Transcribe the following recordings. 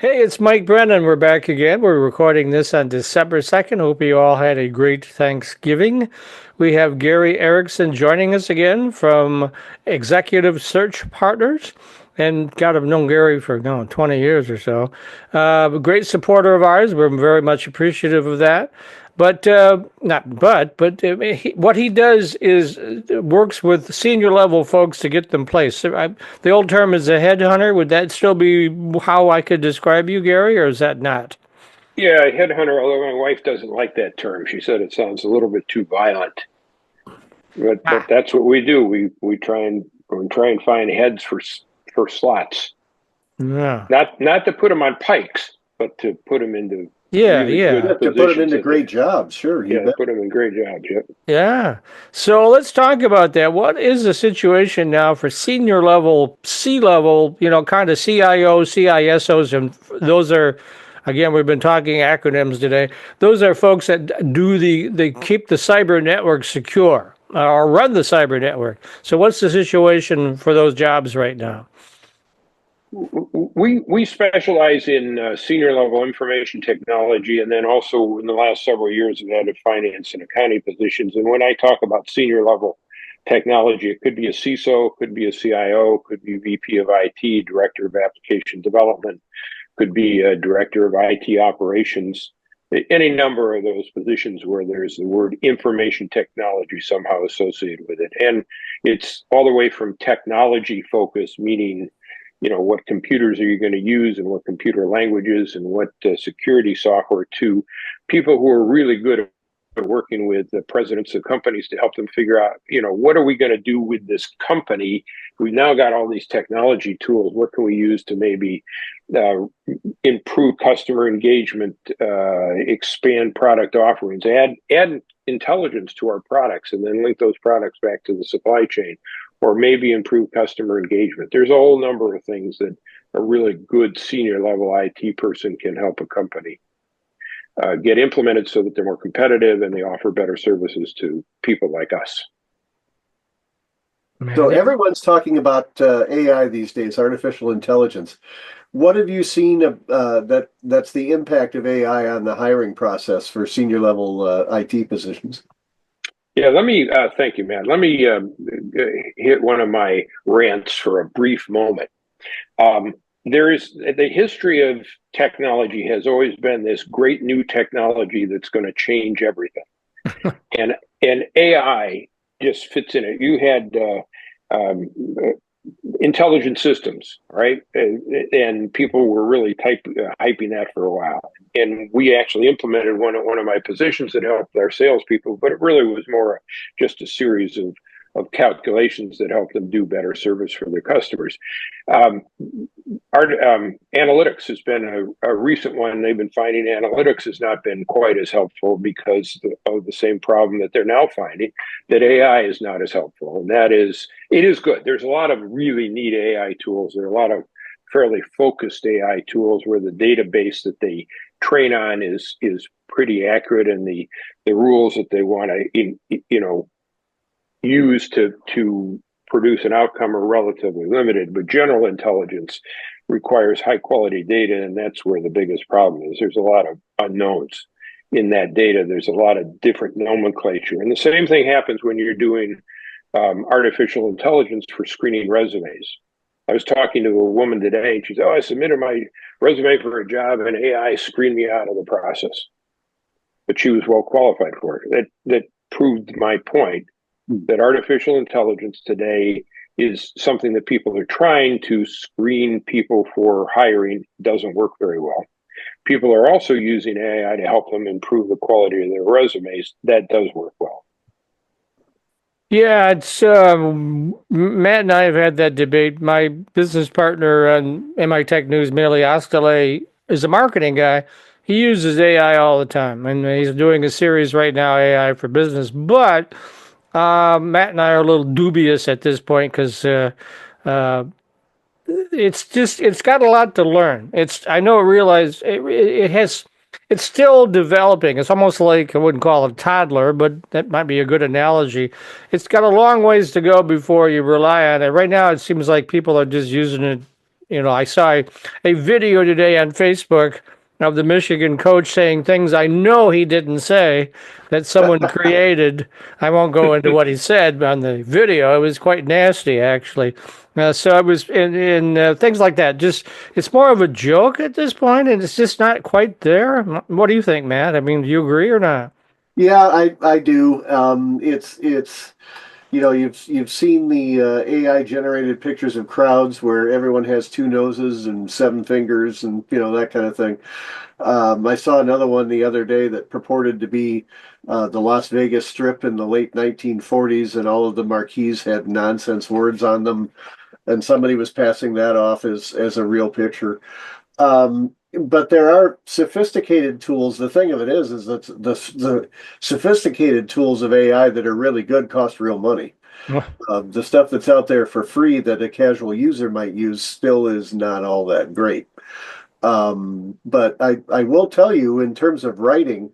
Hey, it's Mike Brennan. We're back again. We're recording this on December 2nd. Hope you all had a great Thanksgiving. We have Gary Erickson joining us again from Executive Search Partners. And God, I've known Gary for 20 years or so. A great supporter of ours. We're very much appreciative of that. But what he does is works with senior level folks to get them placed. The old term is a headhunter. Would that still be how I could describe you, Gary, or is that not? Yeah, headhunter, although my wife doesn't like that term. She said it sounds a little bit too violent. But Ah, that's what we do. We try and find heads for slots. yeah, Not to put them on pikes, but to put them into yeah, really yeah. good Yeah, to put them positions into that they great jobs, sure, you yeah, to bet. put them in great jobs. Yep. Yeah. So let's talk about that. What is the situation now for senior level, C level, kind of CIO, CISOs, and those are, again, we've been talking acronyms today. Those are folks that they keep the cyber network secure or run the cyber network. So what's the situation for those jobs right now? We specialize in senior level information technology, and then also in the last several years have added finance and accounting positions. And when I talk about senior level technology, it could be a CISO, could be a CIO, could be VP of IT, Director of Application Development, could be a Director of IT Operations. Any number of those positions where there's the word information technology somehow associated with it. And it's all the way from technology focus, meaning what computers are you going to use and what computer languages and what security software, to people who are really good at working with the presidents of companies to help them figure out, what are we going to do with this company? We've now got all these technology tools. What can we use to maybe uh, improve customer engagement, expand product offerings, add intelligence to our products, and then link those products back to the supply chain, or maybe improve customer engagement. There's a whole number of things that a really good senior level IT person can help a company get implemented so that they're more competitive and they offer better services to people like us. Man, So everyone's talking about AI these days, artificial intelligence. What have you seen that's the impact of AI on the hiring process for senior level IT positions? Yeah, let me thank you, Matt. Let me hit one of my rants for a brief moment. There is the history of technology has always been this great new technology that's going to change everything, and and AI just fits in it. You had intelligent systems, right? And people were really hyping that for a while. And we actually implemented one of my positions that helped our salespeople, but it really was more just a series of calculations that helped them do better service for their customers. Um, Analytics has been a recent one. They've been finding analytics has not been quite as helpful because of the same problem that they're now finding, that AI is not as helpful. And that is, it is good. There's a lot of really neat AI tools. There are a lot of fairly focused AI tools where the database that they train on is pretty accurate, and the rules that they want to use to produce an outcome are relatively limited. But general intelligence requires high quality data, and that's where the biggest problem is. There's a lot of unknowns in that data. There's a lot of different nomenclature, and the same thing happens when you're doing artificial intelligence for screening resumes. I was talking to a woman today, and she said, "Oh, I submitted my resume for a job, and AI screened me out of the process." But she was well qualified for it. That proved my point that artificial intelligence today is something that people are trying to screen people for hiring, doesn't work very well. People are also using AI to help them improve the quality of their resumes. That does work well. yeah, it's Matt and I have had that debate. My business partner on MITech News, Merely Ostale, is a marketing guy. He uses AI all the time, and he's doing a series right now, AI for Business. But Matt and I are a little dubious at this point because uh, it's got a lot to learn. I know, realize it has, it's still developing. It's almost like, I wouldn't call it toddler, but that might be a good analogy. It's got a long ways to go before you rely on it. Right now, it seems like people are just using it I saw a video today on Facebook of the Michigan coach saying things I know he didn't say that someone created. I won't go into what he said on the video. It was quite nasty, actually. So I was in things like that. Just it's more of a joke at this point, and it's just not quite there. What do you think, Matt? I mean, do you agree or not? Yeah, I do. It's you've seen the AI generated pictures of crowds where everyone has two noses and seven fingers and that kind of thing. I saw another one the other day that purported to be the Las Vegas Strip in the late 1940s, and all of the marquees had nonsense words on them, and somebody was passing that off as a real picture. But there are sophisticated tools. The thing of it is that the sophisticated tools of AI that are really good cost real money. The stuff that's out there for free that a casual user might use still is not all that great. But I will tell you, in terms of writing,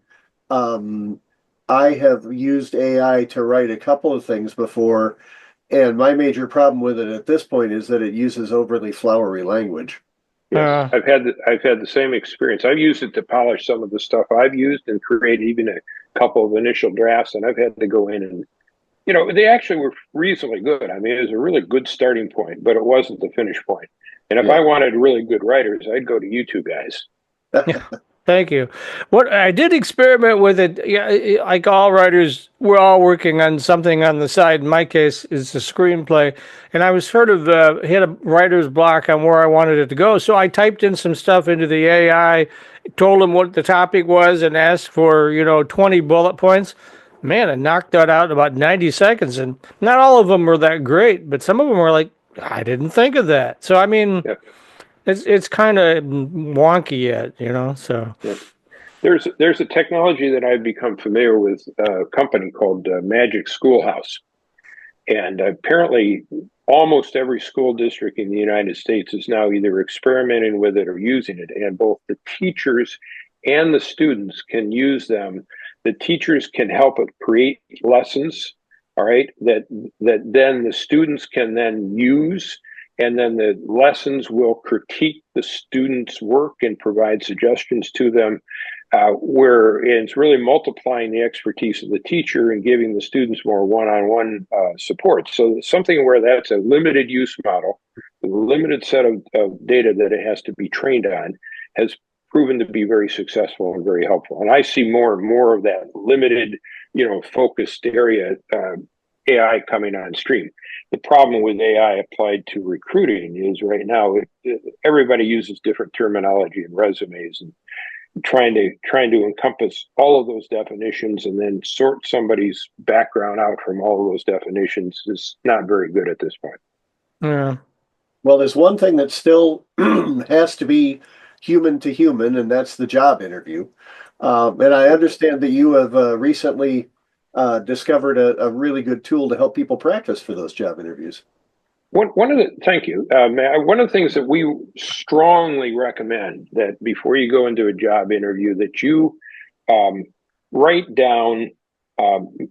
I have used AI to write a couple of things before, and my major problem with it at this point is that it uses overly flowery language. Yes, I've had the same experience. I've used it to polish some of the stuff I've used and create even a couple of initial drafts, and I've had to go in and they actually were reasonably good. I mean, it was a really good starting point, but it wasn't the finish point. And if I wanted really good writers, I'd go to you two guys. Thank you. What I did experiment with it, yeah, like all writers, we're all working on something on the side. In my case, is a screenplay, and I was sort of hit a writer's block on where I wanted it to go. So I typed in some stuff into the AI, told him what the topic was, and asked for 20 bullet points. Man, it knocked that out in about 90 seconds, and not all of them were that great, but some of them were like, I didn't think of that. So I mean. Yeah. It's kind of wonky yet, so. Yeah. There's a technology that I've become familiar with, a company called Magic Schoolhouse. And apparently almost every school district in the United States is now either experimenting with it or using it. And both the teachers and the students can use them. The teachers can help it create lessons, all right, that then the students can then use, and then the lessons will critique the students' work and provide suggestions to them, where it's really multiplying the expertise of the teacher and giving the students more one-on-one support. So something where that's a limited use model, with a limited set of data that it has to be trained on, has proven to be very successful and very helpful. And I see more and more of that limited, focused area AI coming on stream. The problem with AI applied to recruiting is right now everybody uses different terminology in resumes, and trying to encompass all of those definitions and then sort somebody's background out from all of those definitions is not very good at this point. Yeah. Well, there's one thing that still has to be human to human, and that's the job interview. And I understand that you have recently discovered a really good tool to help people practice for those job interviews. Thank you, Matt. One of the things that we strongly recommend that before you go into a job interview, that you write down.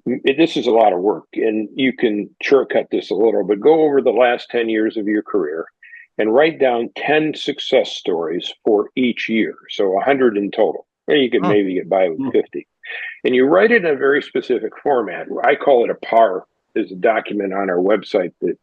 This is a lot of work, and you can shortcut this a little, but go over the last 10 years of your career and write down 10 success stories for each year. So 100 in total. Or you could maybe get by with 50. And you write it in a very specific format. I call it a PAR. There's a document on our website that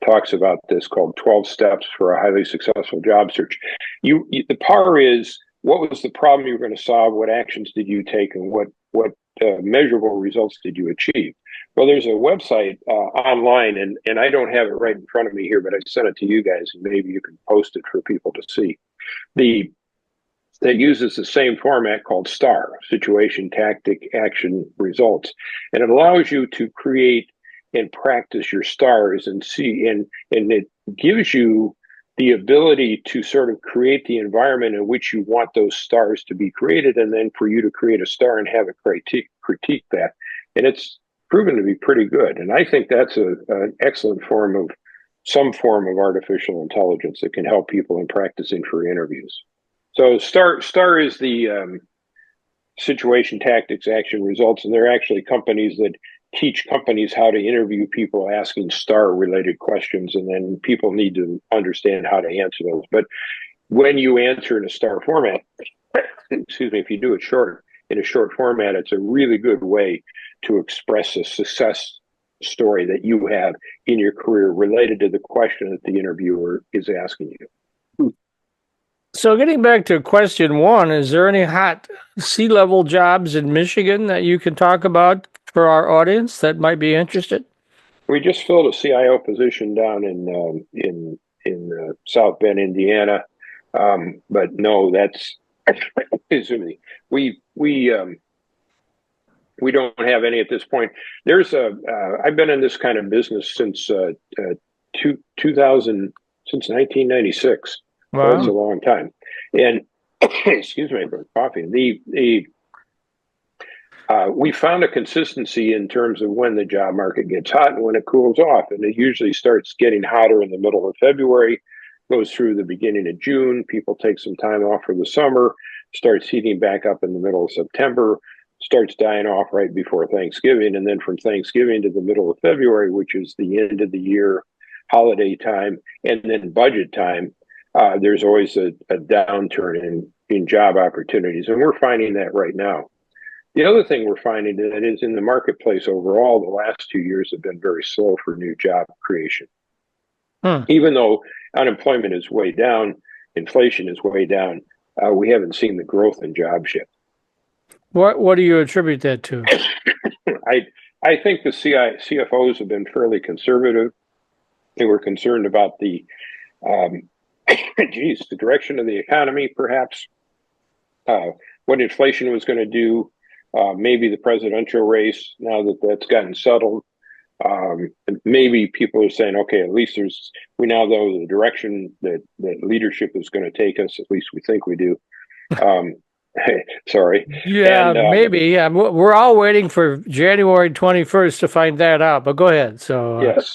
talks about this called 12 Steps for a Highly Successful Job Search. The PAR is, what was the problem you were going to solve? What actions did you take? And what measurable results did you achieve? Well, there's a website online, and I don't have it right in front of me here, but I sent it to you guys, and maybe you can post it for people to see. That uses the same format called STAR, Situation, Tactic, Action, Results. And it allows you to create and practice your stars and see, and it gives you the ability to sort of create the environment in which you want those stars to be created, and then for you to create a star and have it critique that. And it's proven to be pretty good. And I think that's an excellent form of artificial intelligence that can help people in practicing for interviews. So STAR is the situation, tactics, action, results, and there are actually companies that teach companies how to interview people asking star-related questions, and then people need to understand how to answer those. But when you answer in a star format, excuse me, if you do it in a short format, it's a really good way to express a success story that you have in your career related to the question that the interviewer is asking you. So getting back to question one, is there any hot C-level jobs in Michigan that you can talk about for our audience that might be interested? We just filled a CIO position down in South Bend, Indiana, but no, that's excuse me. We don't have any at this point. I've been in this kind of business since 2000, since 1996. Wow. So that's a long time. And excuse me for coffee. We found a consistency in terms of when the job market gets hot and when it cools off. And it usually starts getting hotter in the middle of February, goes through the beginning of June. People take some time off for the summer, starts heating back up in the middle of September, starts dying off right before Thanksgiving. And then from Thanksgiving to the middle of February, which is the end of the year, holiday time, and then budget time, there's always a downturn in job opportunities. And we're finding that right now. The other thing we're finding that is in the marketplace overall, the last 2 years have been very slow for new job creation. Even though unemployment is way down, inflation is way down, we haven't seen the growth in jobs yet. What do you attribute that to? I think the CFOs have been fairly conservative. They were concerned about the the direction of the economy, perhaps, what inflation was going to do, maybe the presidential race, now that that's gotten settled. Maybe people are saying, okay, at least we now know the direction that leadership is going to take us, at least we think we do. Sorry. Yeah, and, maybe. Yeah, we're all waiting for January 21st to find that out. But go ahead. So yes,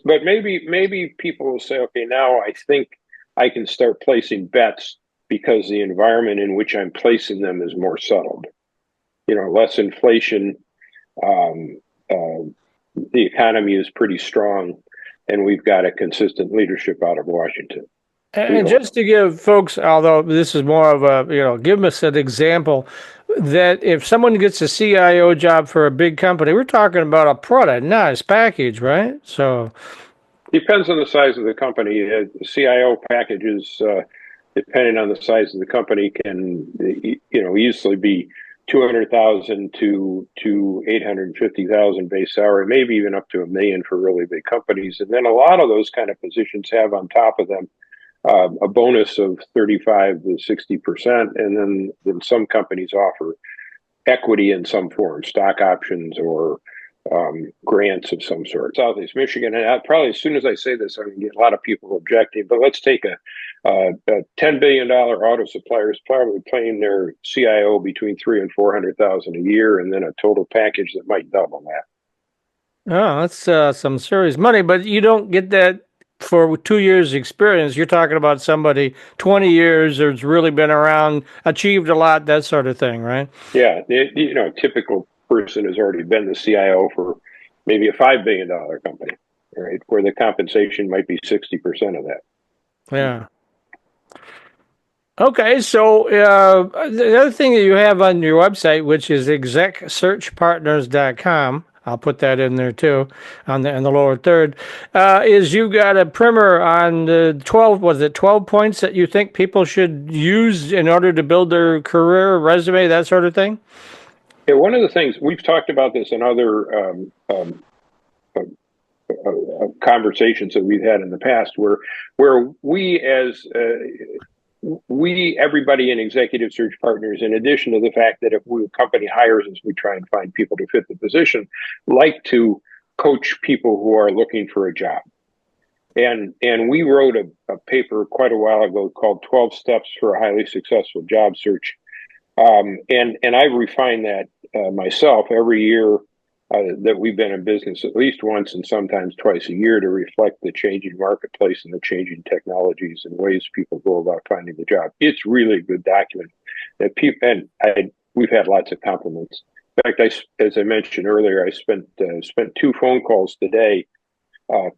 but maybe people will say, okay, now I think I can start placing bets because the environment in which I'm placing them is more settled. Less inflation. The economy is pretty strong, and we've got a consistent leadership out of Washington. And just to give folks, although this is more of a, give us an example, that if someone gets a CIO job for a big company, we're talking about a product, nice package, right? So depends on the size of the company. The CIO packages, depending on the size of the company, can easily be $200,000 to $850,000 base salary, maybe even up to $1 million for really big companies. And then a lot of those kind of positions have on top of them a bonus of 35 to 60%, and then some companies offer equity in some form, stock options or grants of some sort. Southeast Michigan, and probably as soon as I say this, I'm going to get a lot of people objecting, but let's take a $10 billion auto supplier is probably paying their CIO between $300,000 and $400,000 a year, and then a total package that might double that. Oh, that's some serious money, but you don't get that for 2 years experience. You're talking about somebody 20 years who's really been around, achieved a lot, that sort of thing, right? Yeah, a typical person has already been the CIO for maybe a $5 billion company, right? Where the compensation might be 60% of that. Yeah. Okay, so the other thing that you have on your website, which is execsearchpartners.com, I'll put that in there too, in the lower third, is you've got a primer on the 12 points that you think people should use in order to build their career, resume, that sort of thing? Yeah, one of the things, we've talked about this in other conversations that we've had in the past, where everybody in Executive Search Partners, in addition to the fact that if a company hires us, we try and find people to fit the position, like to coach people who are looking for a job. And we wrote a paper quite a while ago called 12 Steps for a Highly Successful Job Search. And I refine that myself every year that we've been in business, at least once and sometimes twice a year, to reflect the changing marketplace and the changing technologies and ways people go about finding the job. It's really a good document that we've had lots of compliments fact, as I mentioned earlier, I spent 2 phone calls today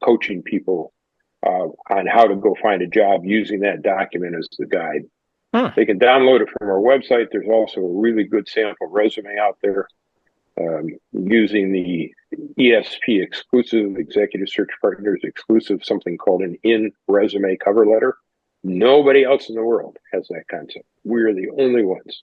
coaching people on how to go find a job using that document as the guide. They can download it from our website. There's also a really good sample resume out there using the ESP exclusive, Executive Search Partners exclusive, something called an in-resume cover letter. Nobody else in the world has that concept. We're the only ones.